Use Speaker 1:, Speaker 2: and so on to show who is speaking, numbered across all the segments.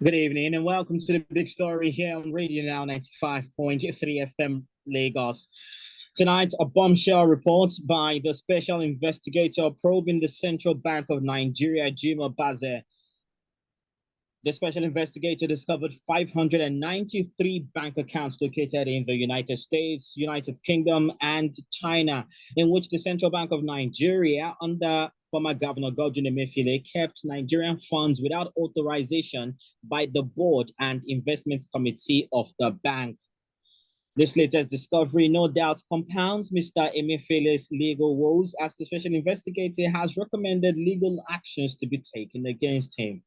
Speaker 1: Good evening and welcome to the big story here on Radio Now 95.3 FM Lagos. Tonight, a bombshell report by the special investigator probing the Central Bank of Nigeria, Jima Baze. The special investigator discovered 593 bank accounts located in the United States, United Kingdom, and China, in which the Central Bank of Nigeria, under former Governor Godwin Emefiele, kept Nigerian funds without authorization by the board and investment committee of the bank. This latest discovery no doubt compounds Mr. Emefiele's legal woes, as the special investigator has recommended legal actions to be taken against him.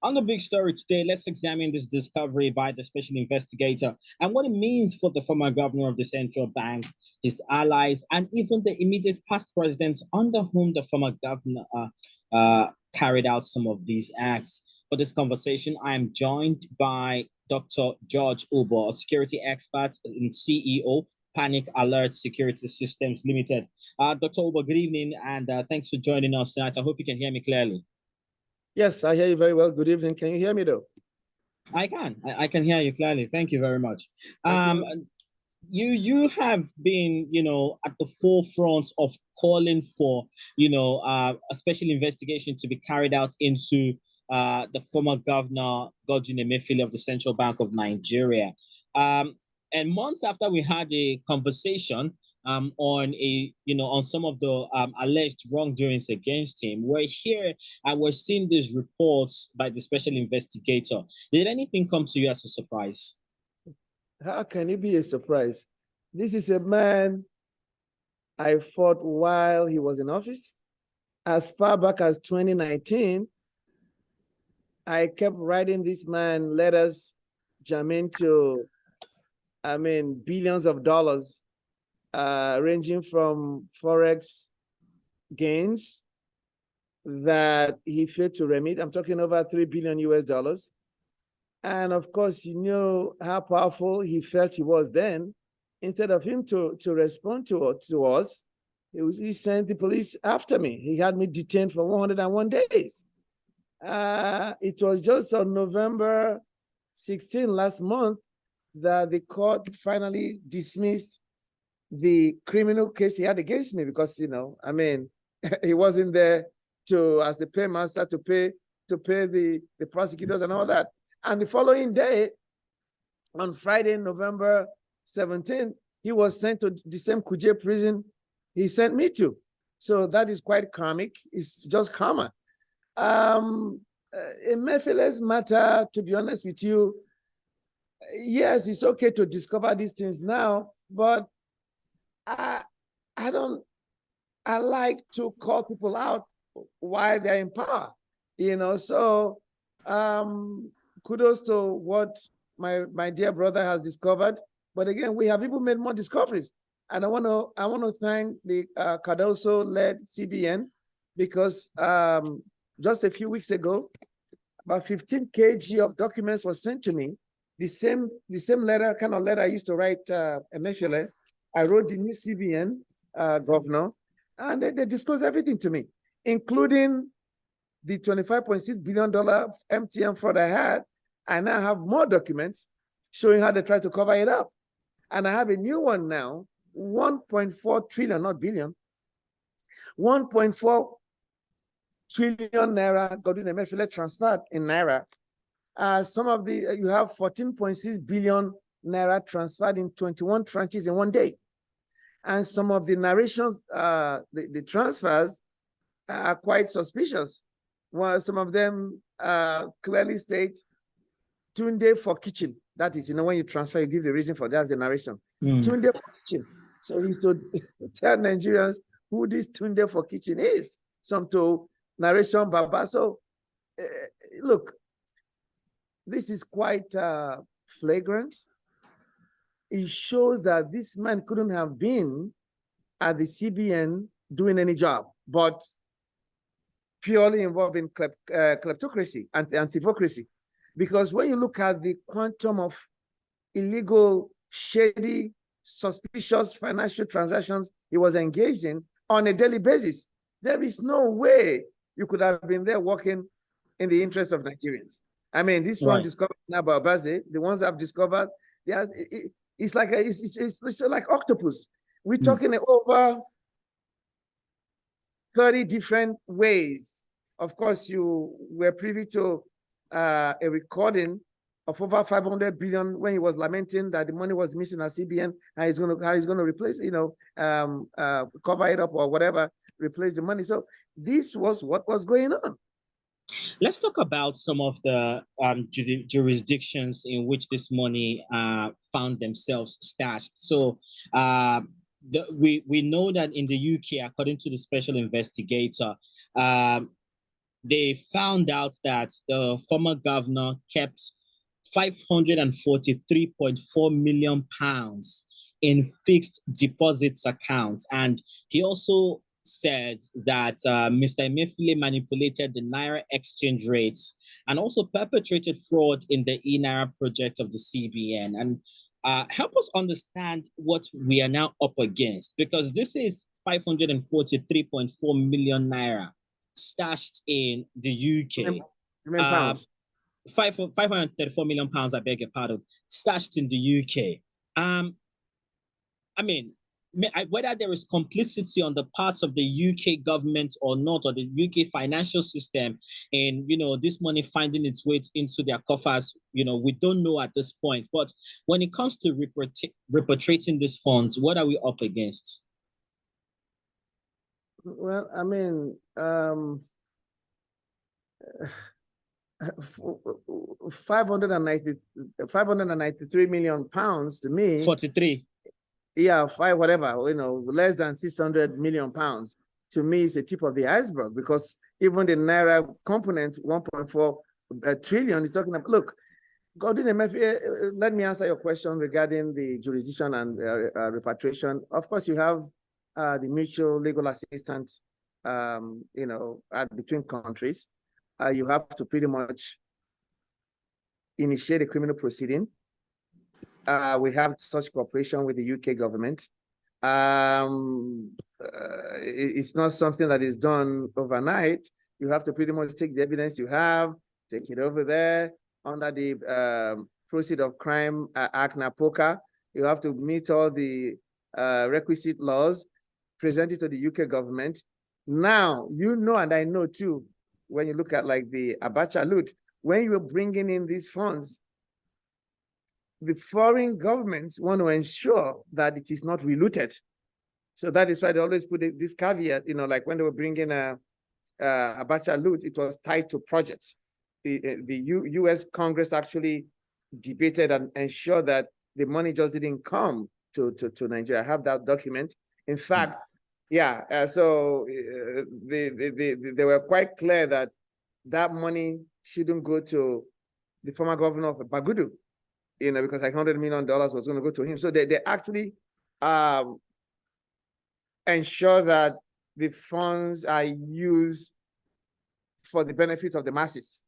Speaker 1: On the big story today, let's examine this discovery by the special investigator and what it means for the former governor of the central bank, his allies, and even the immediate past presidents under whom the former governor carried out some of these acts. For this conversation, I am joined by Dr. George Uboh, a security expert and CEO, Panic Alert Security Systems Limited. Dr. Uboh, good evening, and thanks for joining us tonight. I hope you can hear me clearly.
Speaker 2: Yes, I hear you very well. Good evening. Can you hear me though?
Speaker 1: I can. I can hear you clearly. Thank you very much. You have been, at the forefront of calling for, a special investigation to be carried out into the former governor Godwin Emefiele of the Central Bank of Nigeria. And months after we had a conversation on some of the alleged wrongdoings against him, we're here and we're seeing these reports by the special investigator. Did anything come to you as a surprise?
Speaker 2: How can it be a surprise? This is a man I fought while he was in office. As far back as 2019, I kept writing this man letters germane to, billions of dollars, ranging from Forex gains that he failed to remit. I'm talking over 3 billion US dollars. And of course, you know how powerful he felt he was then. Instead of him to respond to us, he sent the police after me. He had me detained for 101 days. It was just on November 16 last month that the court finally dismissed the criminal case he had against me because, he wasn't there as the paymaster to pay the prosecutors and all that. And the following day, on Friday, November 17th, he was sent to the same Kuje prison he sent me to. So that is quite karmic. It's just karma. Emefiele's matter, to be honest with you, yes, it's okay to discover these things now, but I like to call people out while they're in power, so kudos to what my dear brother has discovered. But again, we have even made more discoveries. And I want to thank the Cardoso-led CBN because just a few weeks ago, about 15 kg of documents were sent to me. The same kind of letter I used to write Emefiele. I wrote the new CBN governor, and they disclosed everything to me, including the $25.6 billion MTN fraud I had. I now have more documents showing how they try to cover it up. And I have a new one now, 1.4 trillion, not billion, 1.4 trillion naira Godwin Emefiele transferred in naira. You have 14.6 billion naira transferred in 21 tranches in one day. And some of the narrations, the transfers are quite suspicious. Well, some of them clearly state Tunde for kitchen. That is, when you transfer, you give the reason for that's the narration. Tunde for kitchen. So he's to tell Nigerians who this Tunde for kitchen is. Some to narration Baba. So look, this is quite flagrant. It shows that this man couldn't have been at the CBN doing any job, but purely involved in kleptocracy and anthropocracy. Because when you look at the quantum of illegal, shady, suspicious financial transactions he was engaged in on a daily basis, there is no way you could have been there working in the interest of Nigerians. I mean, this one discovered now by Baze, the ones I've discovered, it's like it's like octopus. We're talking over 30 different ways. Of course, you were privy to a recording of over 500 billion when he was lamenting that the money was missing at CBN, how he's going to replace, cover it up or whatever, replace the money. So this was what was going on.
Speaker 1: Let's talk about some of the jurisdictions in which this money found themselves stashed. So we know that in the UK, according to the special investigator, they found out that the former governor kept £543.4 million in fixed deposits accounts. And he also said that Mr. Emefiele manipulated the Naira exchange rates and also perpetrated fraud in the e-Naira project of the CBN. And help us understand what we are now up against, because this is 543.4 million Naira stashed in the UK.
Speaker 2: Pounds.
Speaker 1: 534 million pounds, I beg your pardon, stashed in the UK. I mean, whether there is complicity on the parts of the UK government or not, or the UK financial system, and this money finding its way into their coffers, we don't know at this point. But when it comes to repatriating these funds, what are we up against?
Speaker 2: Well, I mean, 593 million pounds to me.
Speaker 1: 43.
Speaker 2: Yeah, less than 600 million pounds to me is the tip of the iceberg, because even the Naira component, 1.4 trillion, is talking about. Look, Godwin Emefiele, let me answer your question regarding the jurisdiction and repatriation. Of course, you have the mutual legal assistance, between countries. You have to pretty much initiate a criminal proceeding. We have such cooperation with the UK government. It's not something that is done overnight. You have to pretty much take the evidence you have, take it over there under the Proceeds of Crime Act, NAPOCA. You have to meet all the requisite laws, present it to the UK government. Now, and I know too, when you look at like the Abacha loot, when you're bringing in these funds, the foreign governments want to ensure that it is not relooted. So that is why they always put this caveat, like when they were bringing Abacha loot, it was tied to projects. The US Congress actually debated and ensured that the money just didn't come to Nigeria. I have that document. In fact, so they were quite clear that money shouldn't go to the former governor of Bagudu, because like $100 million was going to go to him. So they actually ensure that the funds are used for the benefit of the masses.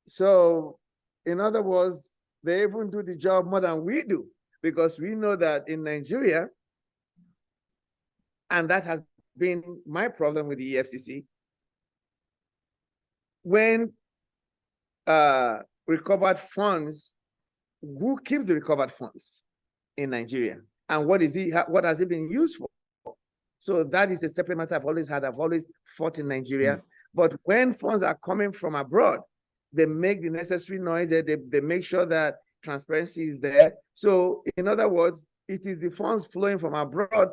Speaker 2: So in other words, they even do the job more than we do, because we know that in Nigeria, and that has been my problem with the EFCC, when recovered funds, who keeps the recovered funds in Nigeria, and what has it been used for? So that is a separate matter I've always fought in Nigeria. But when funds are coming from abroad, they make the necessary noise, they make sure that transparency is there. So in other words, it is the funds flowing from abroad,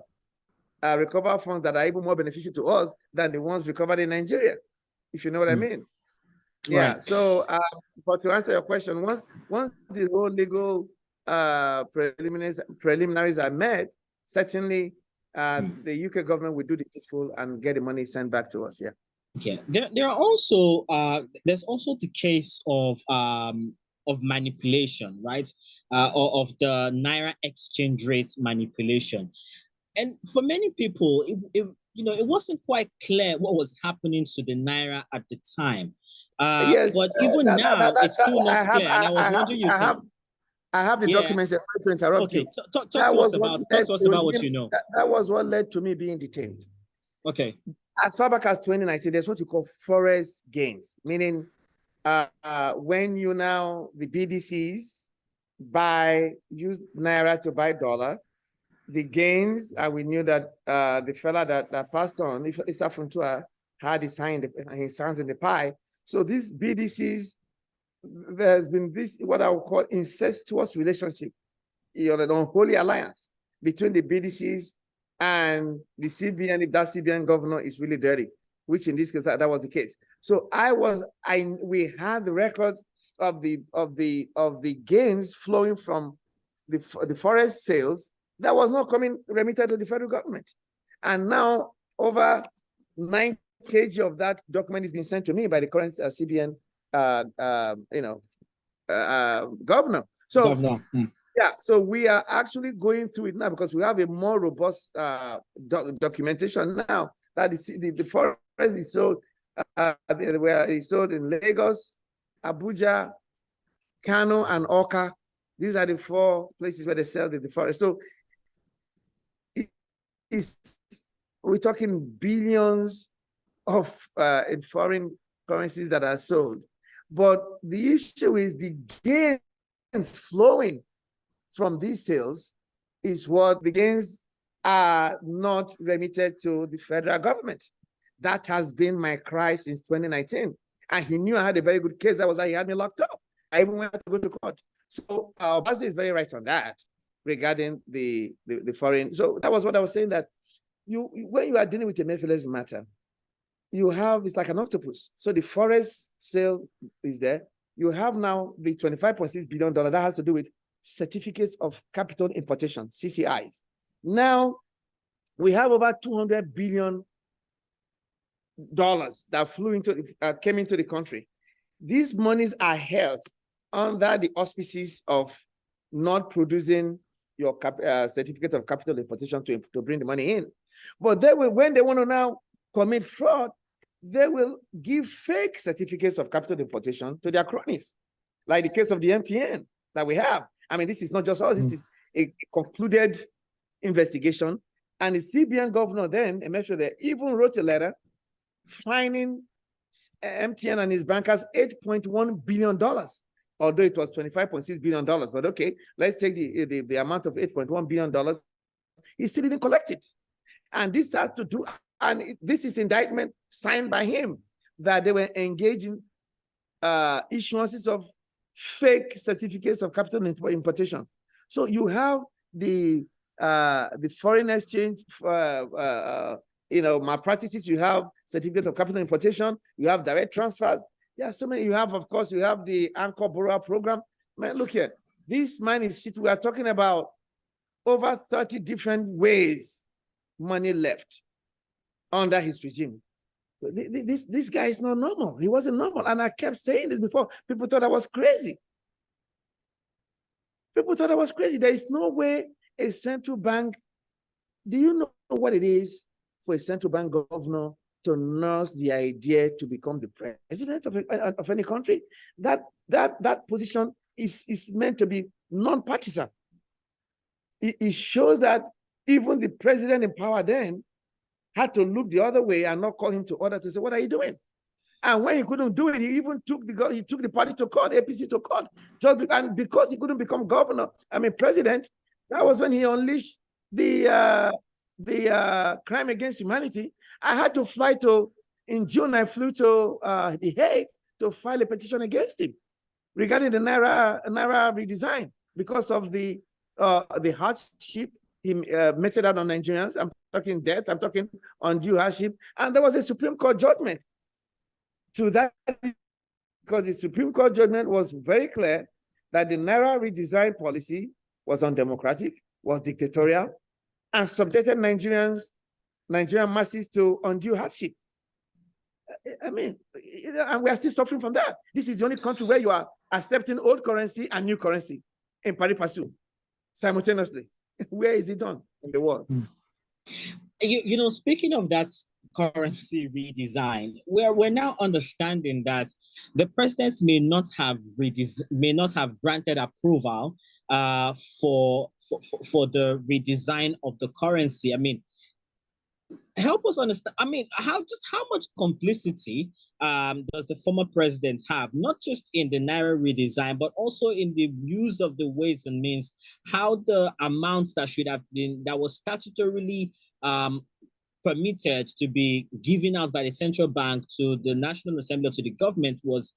Speaker 2: recovered funds, that are even more beneficial to us than the ones recovered in Nigeria, if you know what I mean. Yeah. Right. So, but to answer your question, once the whole legal preliminaries are met, certainly the UK government will do the needful and get the money sent back to us. Yeah.
Speaker 1: Yeah. There are also there's also the case of manipulation, right? Of the Naira exchange rates manipulation, and for many people, it wasn't quite clear what was happening to the Naira at the time.
Speaker 2: Yes,
Speaker 1: but even now, it's still not clear. And I was wondering,
Speaker 2: I have the documents. Sorry to interrupt
Speaker 1: you. Talk to us about what you know.
Speaker 2: That was what led to me being detained.
Speaker 1: Okay.
Speaker 2: As far back as 2019, there's what you call forest gains, meaning when you now, the BDCs use Naira to buy dollar, the gains, and we knew that the fella that passed on, Issa Funtua, had his hands in the pie. So these BDCs, there's been this, what I would call incestuous relationship, an unholy alliance between the BDCs and the CBN, if that CBN governor is really dirty, which in this case, that was the case. So we had the records of the gains flowing from the forest sales that was not remitted to the federal government. And now over 9 kg of that document is being sent to me by the current CBN governor. So yeah, so we are actually going through it now because we have a more robust documentation now that the forest is sold, where it's sold in Lagos, Abuja, Kano, and Oka. These are the 4 places where they sell the forest. So we're talking billions of in foreign currencies that are sold. But the issue is the gains flowing from these sales is what the gains are not remitted to the federal government. That has been my cry since 2019. And he knew I had a very good case. That was why he had me locked up. I even went to go to court. So Bazi is very right on that regarding the foreign. So that was what I was saying, that when you are dealing with a Emefiele's matter, it's like an octopus. So the forest sale is there. You have now the $25.6 billion that has to do with certificates of capital importation, CCIs. Now we have over $200 billion that came into the country. These monies are held under the auspices of not producing your certificate of capital importation to bring the money in. But when they want to now commit fraud, they will give fake certificates of capital importation to their cronies, like the case of the MTN that we have. I mean, this is not just us, this is a concluded investigation. And the CBN governor then, Emefiele, even wrote a letter fining MTN and his bankers $8.1 billion, although it was $25.6 billion. But okay, let's take the amount of $8.1 billion. He still didn't collect it. And this has to do, and this is indictment signed by him, that they were engaging issuances of fake certificates of capital importation. So you have the foreign exchange, malpractices. You have certificate of capital importation. You have direct transfers. Yeah, so many. You have, of course, you have the anchor borrower program. Man, look here. This man is. We are talking about over 30 different ways money left under his regime. This guy is not normal. He wasn't normal. And I kept saying this before. People thought I was crazy. People thought I was crazy. There is no way a central bank, do you know what it is for a central bank governor to nurse the idea to become the president of any country? That position is meant to be non-partisan. It shows that even the president in power then had to look the other way and not call him to order to say, what are you doing? And when he couldn't do it, he even took the party to court, APC to court, and because he couldn't become president, that was when he unleashed the crime against humanity. I had to fly in June, I flew to The Hague to file a petition against him regarding the Naira redesign because of the hardship he meted out on Nigerians. I'm talking death, I'm talking undue hardship. And there was a Supreme Court judgment to that, because the Supreme Court judgment was very clear that the Naira redesign policy was undemocratic, was dictatorial, and subjected Nigerian masses to undue hardship. I mean, and we are still suffering from that. This is the only country where you are accepting old currency and new currency in pari passu simultaneously. Where is it done in the world?
Speaker 1: Speaking of that currency redesign, we're now understanding that the president may not have granted approval for the redesign of the currency. I mean, help us understand. I mean, how much complicity does the former president have, not just in the Naira redesign, but also in the use of the ways and means, how the amounts that should have been, that was statutorily permitted to be given out by the central bank to the National Assembly, to the government, was,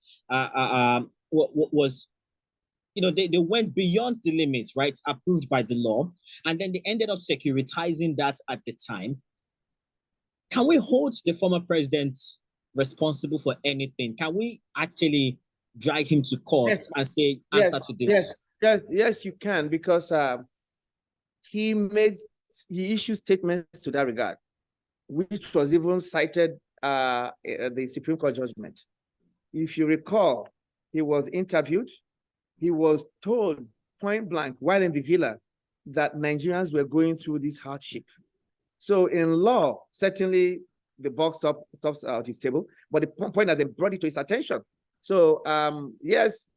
Speaker 1: they went beyond the limits, right, approved by the law, and then they ended up securitizing that at the time. Can we hold the former president responsible for anything? Can we actually drag him to court and say, answer to this?
Speaker 2: Yes, you can, because he issued statements to that regard, which was even cited the Supreme Court judgment. If you recall, he was interviewed. He was told point blank while in the villa that Nigerians were going through this hardship. So in law, certainly the box tops out his table, but the point that they brought it to his attention. So yes,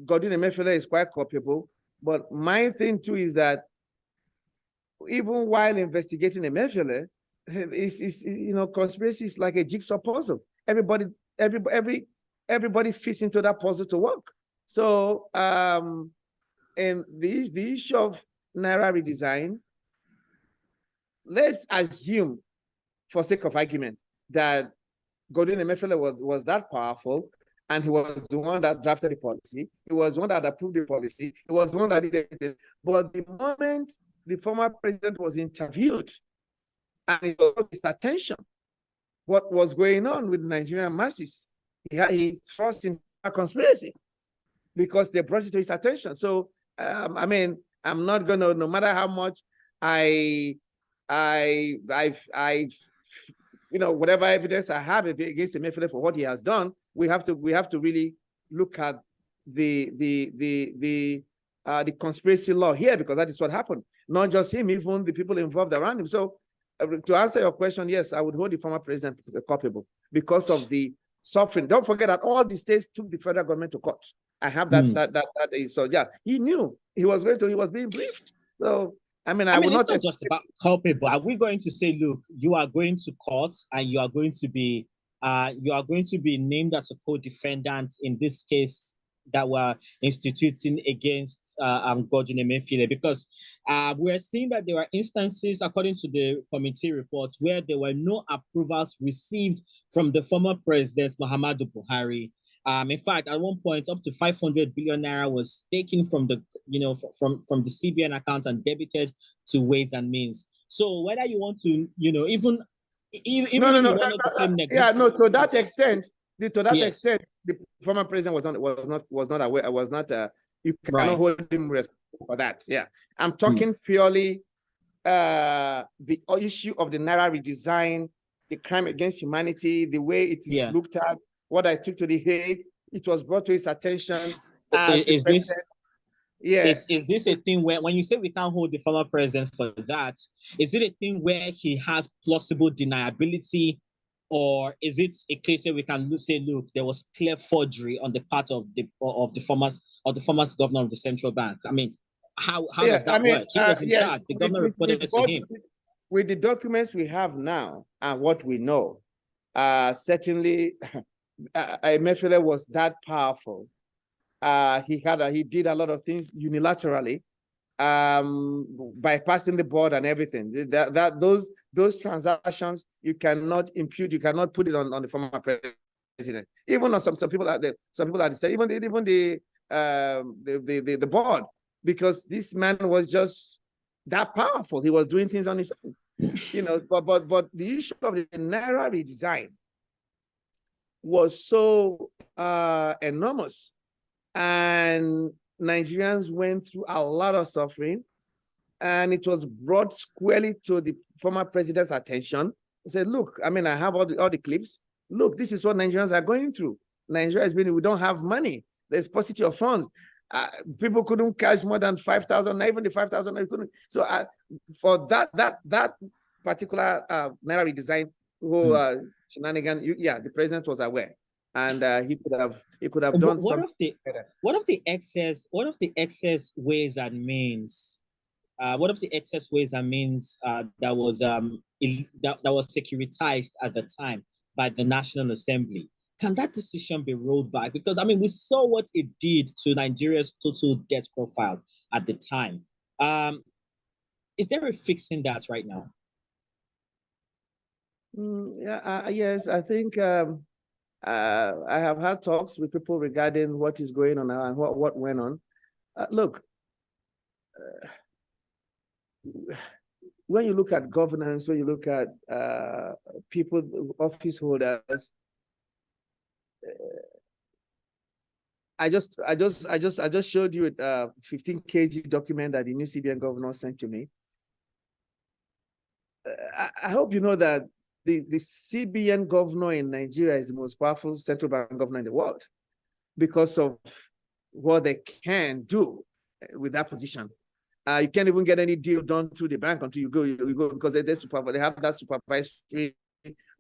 Speaker 2: Godwin Emefiele is quite culpable, but my thing too is that even while investigating Emefiele, conspiracy is like a jigsaw puzzle. Everybody fits into that puzzle to work. So and the issue of Naira redesign, let's assume, for sake of argument, that Godwin Emefiele was that powerful, and he was the one that drafted the policy. He was the one that approved the policy. He was the one that did it. But the moment the former president was interviewed, and it got his attention, what was going on with the Nigerian masses, he thrust in a conspiracy because they brought it to his attention. So, I mean, I'm not gonna, no matter how much whatever evidence I have against Emefiele for what he has done, we have to really look at the conspiracy law here, because that is what happened. Not just him, even the people involved around him. So to answer your question, yes, I would hold the former president culpable because of the suffering. Don't forget that all the states took the federal government to court. I have that. So yeah, he knew he was being briefed. So I mean,
Speaker 1: it's not just about culpable. Are we going to say, look, you are going to court and you are going to be named as a co-defendant in this case that we're instituting against Godwin Emefiele? Because we're seeing that there are instances, according to the committee report, where there were no approvals received from the former president, Muhammadu Buhari. In fact, at one point, up to 500 billion naira was taken from the, from the CBN account and debited to Ways and Means. So whether you want to, even if you wanted to claim negligence,
Speaker 2: to that extent, the former president was not aware. You cannot hold him responsible for that. Yeah, I'm talking purely the issue of the Naira redesign, the crime against humanity, the way it is looked at. What I took to the Hague, it was brought to his attention.
Speaker 1: Is this a thing where, when you say we can't hold the former president for that, is it a thing where he has plausible deniability, or is it a case where we can say, look, there was clear forgery on the part of the former governor of the central bank? I mean, how does that work? He was in charge. The governor reported it to him.
Speaker 2: With the documents we have now and what we know, certainly. Emefiele was that powerful. He did a lot of things unilaterally, bypassing the board and everything. Those transactions you cannot impute, you cannot put it on the former president. Even on some people out there, even the board, because this man was just that powerful. He was doing things on his own, But the issue of the Naira redesign was so enormous, and Nigerians went through a lot of suffering, and it was brought squarely to the former president's attention. He said, look, I mean, I have all the clips. Look, this is what Nigerians are going through. Nigeria has been, we don't have money. There's paucity of funds. People couldn't cash more than 5,000, not even the 5,000. So for that particular Naira redesign, shenanigan, the president was aware, and he could have done
Speaker 1: what of the excess Ways and Means one of the excess ways and means that was securitized at the time by the National Assembly. Can that decision be rolled back? Because I mean, we saw what it did to Nigeria's total debt profile at the time. Is there a fix in that right now?
Speaker 2: Yes, I think I have had talks with people regarding what is going on now and what went on. Look, when you look at governance, when you look at people, office holders, I just showed you a 15 kg document that the new CBN governor sent to me. I hope you know that the CBN governor in Nigeria is the most powerful central bank governor in the world because of what they can do with that position. You can't even get any deal done through the bank until you go because they have that supervisory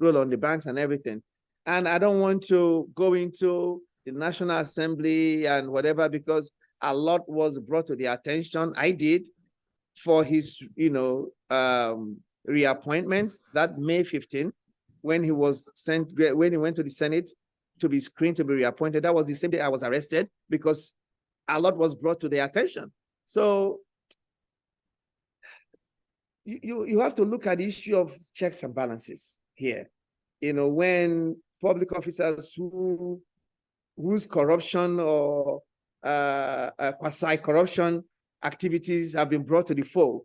Speaker 2: role on the banks and everything. And I don't want to go into the National Assembly and whatever because a lot was brought to the attention. I did for his, reappointment that May 15, when he went to the Senate to be screened to be reappointed. That was the same day I was arrested because a lot was brought to their attention. So you have to look at the issue of checks and balances here. When public officers whose corruption or quasi-corruption activities have been brought to the fore,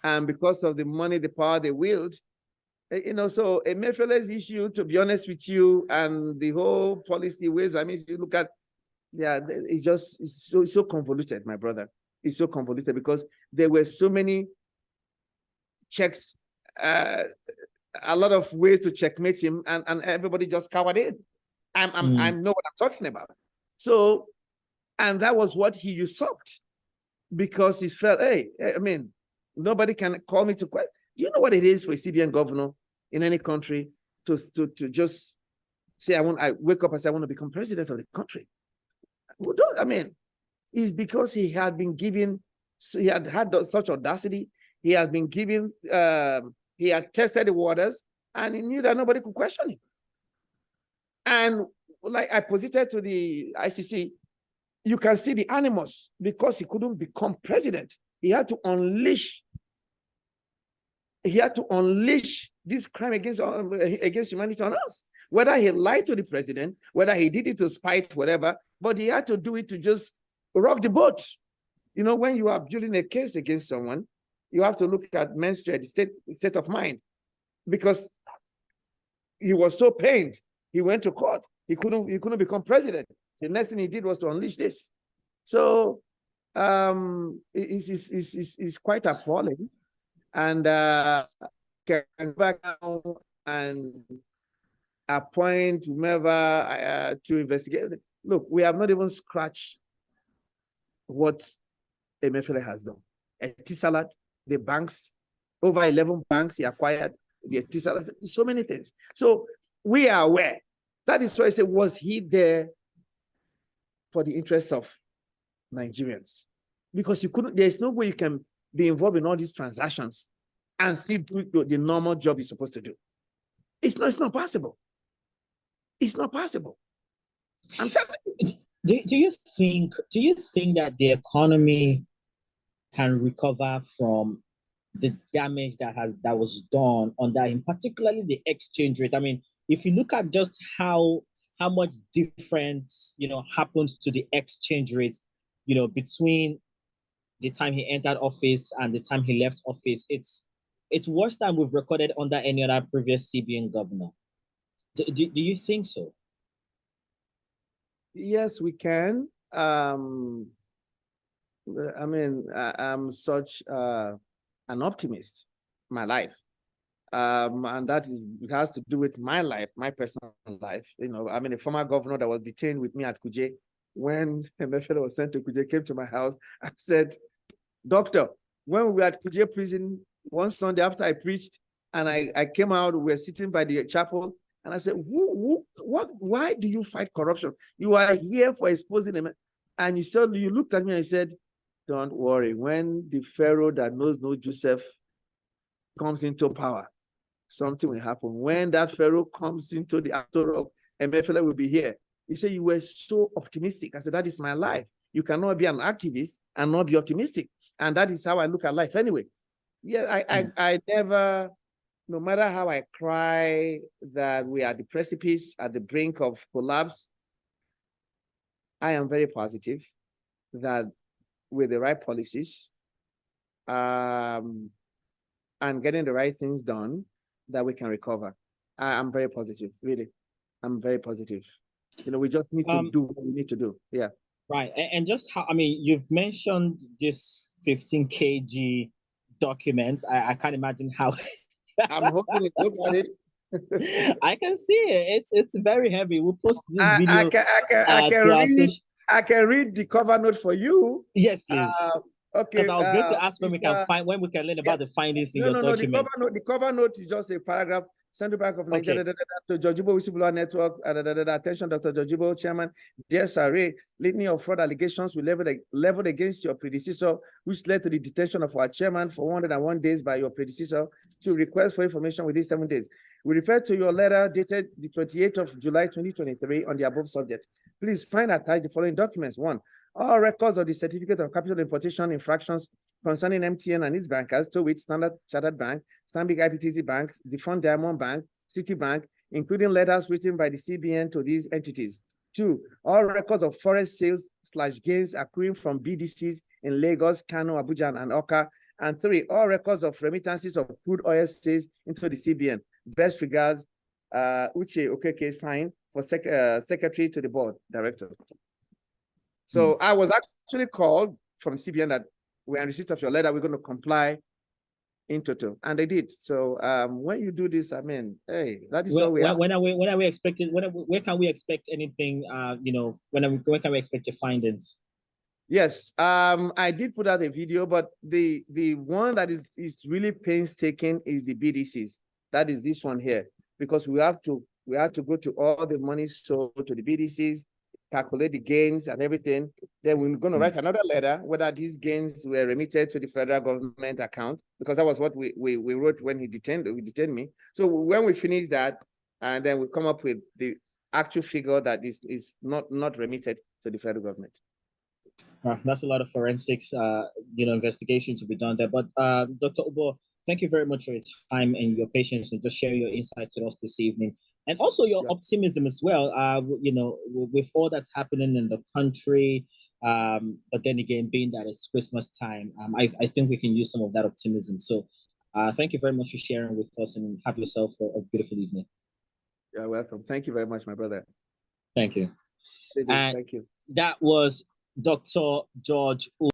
Speaker 2: and because of the money, the power they wield, so Emefiele's issue, to be honest with you, and the whole policy ways, I mean, you look at, it's so convoluted, my brother. It's so convoluted because there were so many checks, a lot of ways to checkmate him, and everybody just cowered in. I know what I'm talking about. So, and that was what he usurped because he felt, hey, I mean, nobody can call me to question. You know what it is for a CBN governor in any country to just say, I wake up and say, I want to become president of the country. I mean, it's because he had been given, so he had such audacity. He had been given, he had tested the waters and he knew that nobody could question him. And like I posited to the ICC, you can see the animus because he couldn't become president. He had to unleash this crime against humanity on us. Whether he lied to the president, whether he did it to spite, whatever, but he had to do it to just rock the boat. When you are building a case against someone, you have to look at menstruate, state of mind, because he was so pained. He went to court. He couldn't become president. The next thing he did was to unleash this. So it's quite appalling. And can go back now and appoint whomever to investigate. Look, we have not even scratched what Emefiele has done. Etisalat, the banks, over 11 banks he acquired, the Etisalat, so many things. So we are aware. That is why I say, was he there for the interests of Nigerians? Because there's no way you can be involved in all these transactions and still do the normal job you're supposed to do. It's not possible. It's not possible. I'm telling you.
Speaker 1: Do you think that the economy can recover from the damage that was done on that, in particularly the exchange rate? I mean, if you look at just how much difference happened to the exchange rate, between the time he entered office and the time he left office, it's worse than we've recorded under any other previous CBN governor. Do you think so?
Speaker 2: Yes, we can. I mean, I'm such an optimist in my life. And it has to do with my life, my personal life. I mean, a former governor that was detained with me at Kuje, when Emefiele was sent to Kuje, came to my house. I said, Doctor, when we were at Kuje prison one Sunday after I preached, and I came out, we were sitting by the chapel, and I said, why do you fight corruption? You are here for exposing them. And you looked at me and said, don't worry. When the Pharaoh that knows no Joseph comes into power, something will happen. When that Pharaoh comes into the actor of Emefiele will be here. He said, you were so optimistic. I said, that is my life. You cannot be an activist and not be optimistic. And that is how I look at life anyway. Yeah, I never, no matter how I cry that we are at the precipice, at the brink of collapse, I am very positive that with the right policies and getting the right things done, that we can recover. I'm very positive, really. I'm very positive. You know, we just need to do what we need to do. Yeah.
Speaker 1: Right. And just how, I mean, you've mentioned this 15 kg document. I can't imagine how.
Speaker 2: I'm hoping it. Look at it.
Speaker 1: I can see it. It's very heavy. We'll post this video
Speaker 2: I can read the cover note for you.
Speaker 1: Yes, please.
Speaker 2: Okay.
Speaker 1: Because I was going to ask when we can learn about the findings in your documents.
Speaker 2: The cover note is just a paragraph. Central Bank of Nigeria, to George Uboh Whistleblower Network, attention, Dr. George Uboh, Chairman, dear Sir, litany of fraud allegations were leveled against your predecessor, which led to the detention of our chairman for 101 days by your predecessor to request for information within 7 days. We refer to your letter dated the 28th of July, 2023 on the above subject. Please find attached the following documents. 1, all records of the certificate of capital importation infractions concerning MTN and its bankers, to which Standard Chartered Bank, Stanbic IBTC Bank, the Fund Diamond Bank, Citibank, including letters written by the CBN to these entities. 2, all records of forex sales/gains accruing from BDCs in Lagos, Kano, Abuja, and Oka. And 3, all records of remittances of crude oil sales into the CBN. Best regards, Uche Okeke, signed for secretary to the board director. So I was actually called from CBN that we're in receipt of your letter, we're going to comply in total, and they did. So when you do this, I mean, hey, that is all we have.
Speaker 1: When are we expecting? When can we expect anything? You know, when can we expect your findings?
Speaker 2: Yes, I did put out a video, but the one that is really painstaking is the BDCs. That is this one here, because we have to go to all the money sold to the BDCs, calculate the gains and everything. Then we're going to write another letter whether these gains were remitted to the federal government account, because that was what we wrote when he detained me. So when we finish that, and then we come up with the actual figure that is not remitted to the federal government.
Speaker 1: That's a lot of forensics, investigation to be done there. But Dr. Uboh, thank you very much for your time and your patience and just sharing your insights with us this evening. And also your optimism as well, with all that's happening in the country. But then again, being that it's Christmas time, I think we can use some of that optimism. So thank you very much for sharing with us, and have yourself a beautiful evening.
Speaker 2: You're welcome. Thank you very much, my brother.
Speaker 1: Thank you.
Speaker 2: Thank you.
Speaker 1: That was Dr. George Uboh.